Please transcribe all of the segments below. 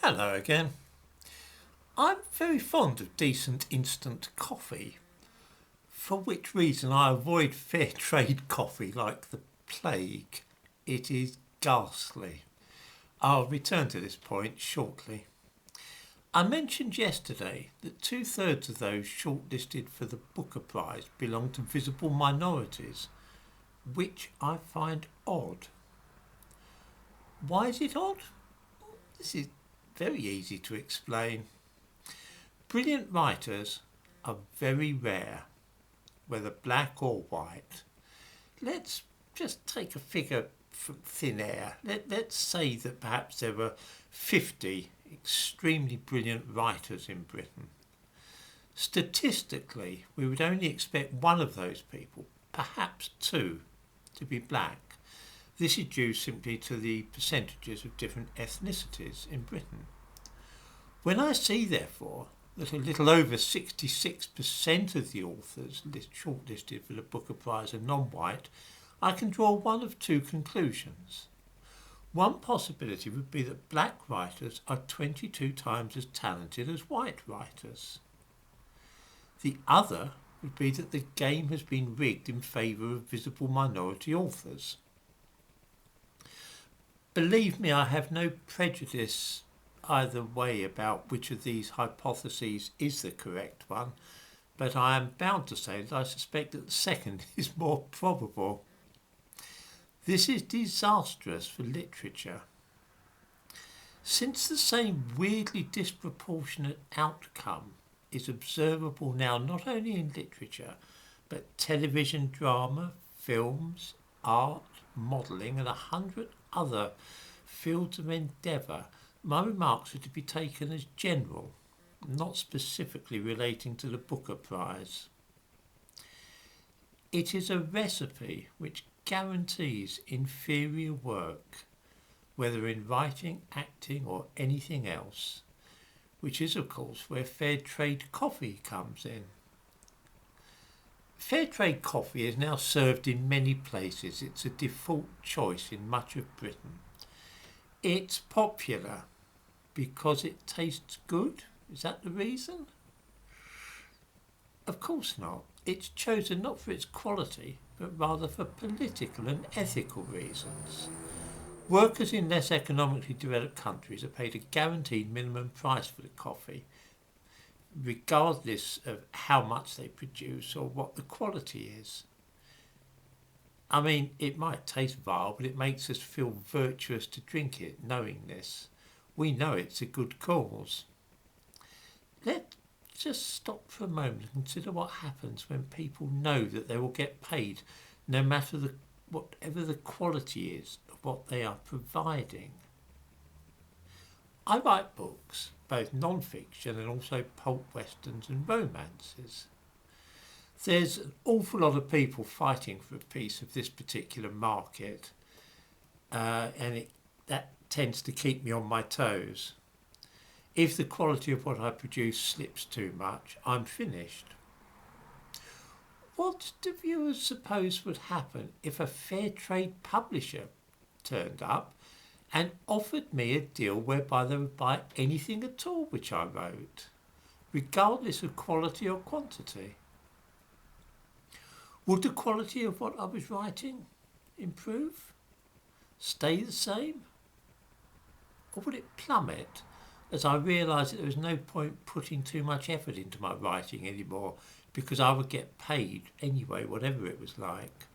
Hello again. I'm very fond of decent instant coffee, for which reason I avoid fair trade coffee like the plague. It is ghastly. I'll return to this point shortly. I mentioned yesterday that two-thirds of those shortlisted for the Booker Prize belong to visible minorities, which I find odd. Why is it odd? This is very easy to explain. Brilliant writers are very rare, whether black or white. Let's just take a figure from thin air. Let's say that perhaps there were 50 extremely brilliant writers in Britain. Statistically, we would only expect one of those people, perhaps two, to be black. This is due simply to the percentages of different ethnicities in Britain. When I see, therefore, that a little over 66% of the authors shortlisted for the Booker Prize are non-white, I can draw one of two conclusions. One possibility would be that black writers are 22 times as talented as white writers. The other would be that the game has been rigged in favour of visible minority authors. Believe me, I have no prejudice either way about which of these hypotheses is the correct one, but I am bound to say that I suspect that the second is more probable. This is disastrous for literature. Since the same weirdly disproportionate outcome is observable now not only in literature, but television drama, films, art, modelling and 100 other fields of endeavour, my remarks are to be taken as general, not specifically relating to the Booker Prize. It is a recipe which guarantees inferior work, whether in writing, acting or anything else, which is of course where fair trade coffee comes in. Fair trade coffee is now served in many places. It's a default choice in much of Britain. It's popular because it tastes good? Is that the reason? Of course not. It's chosen not for its quality, but rather for political and ethical reasons. Workers in less economically developed countries are paid a guaranteed minimum price for the coffee, regardless of how much they produce or what the quality is. I mean, it might taste vile, but it makes us feel virtuous to drink it, knowing this. We know it's a good cause. Let's just stop for a moment and consider what happens when people know that they will get paid no matter whatever the quality is of what they are providing. I write books, both non-fiction and also pulp westerns and romances. There's an awful lot of people fighting for a piece of this particular market, and that tends to keep me on my toes. If the quality of what I produce slips too much, I'm finished. What do viewers suppose would happen if a fair trade publisher turned up and offered me a deal whereby they would buy anything at all which I wrote, regardless of quality or quantity? Would the quality of what I was writing improve? Stay the same? Or would it plummet as I realised that there was no point putting too much effort into my writing anymore because I would get paid anyway, whatever it was like?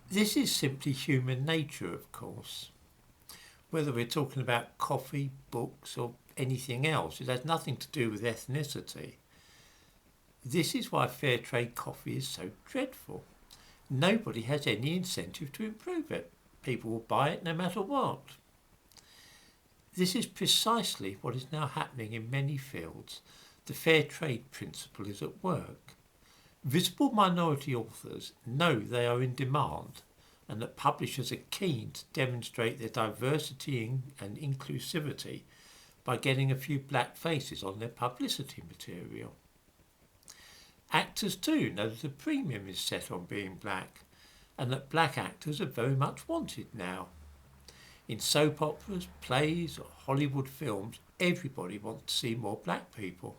This is simply human nature, of course. Whether we're talking about coffee, books or anything else, it has nothing to do with ethnicity. This is why fair trade coffee is so dreadful. Nobody has any incentive to improve it. People will buy it no matter what. This is precisely what is now happening in many fields. The fair trade principle is at work. Visible minority authors know they are in demand and that publishers are keen to demonstrate their diversity and inclusivity by getting a few black faces on their publicity material. Actors too know that a premium is set on being black and that black actors are very much wanted now. In soap operas, plays or Hollywood films, everybody wants to see more black people.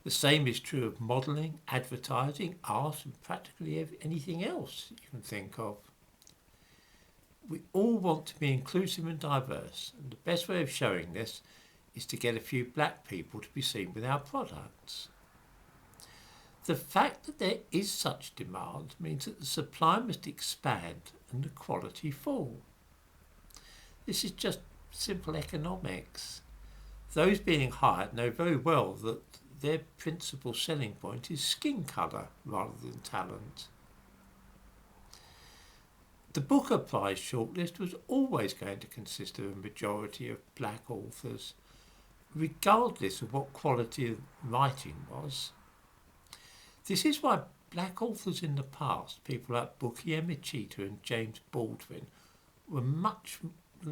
The same is true of modelling, advertising, art and practically anything else you can think of. We all want to be inclusive and diverse, and the best way of showing this is to get a few black people to be seen with our products. The fact that there is such demand means that the supply must expand and the quality fall. This is just simple economics. Those being hired know very well that their principal selling point is skin colour rather than talent. The Booker Prize shortlist was always going to consist of a majority of black authors, regardless of what quality of writing was. This is why black authors in the past, people like Buki Emecheta and James Baldwin, were much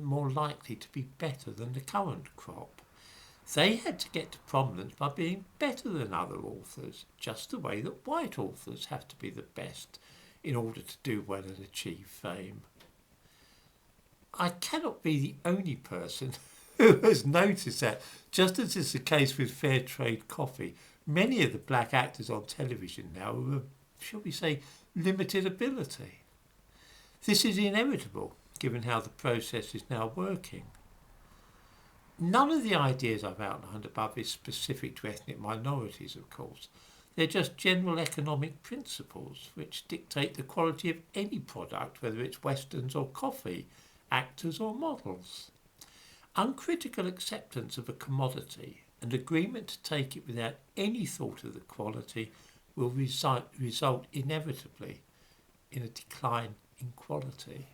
more likely to be better than the current crop. They had to get to prominence by being better than other authors, just the way that white authors have to be the best in order to do well and achieve fame. I cannot be the only person who has noticed that, just as is the case with fair trade coffee, many of the black actors on television now are of, shall we say, limited ability. This is inevitable, given how the process is now working. None of the ideas I've outlined above is specific to ethnic minorities, of course. They're just general economic principles which dictate the quality of any product, whether it's westerns or coffee, actors or models. Uncritical acceptance of a commodity and agreement to take it without any thought of the quality will result inevitably in a decline in quality.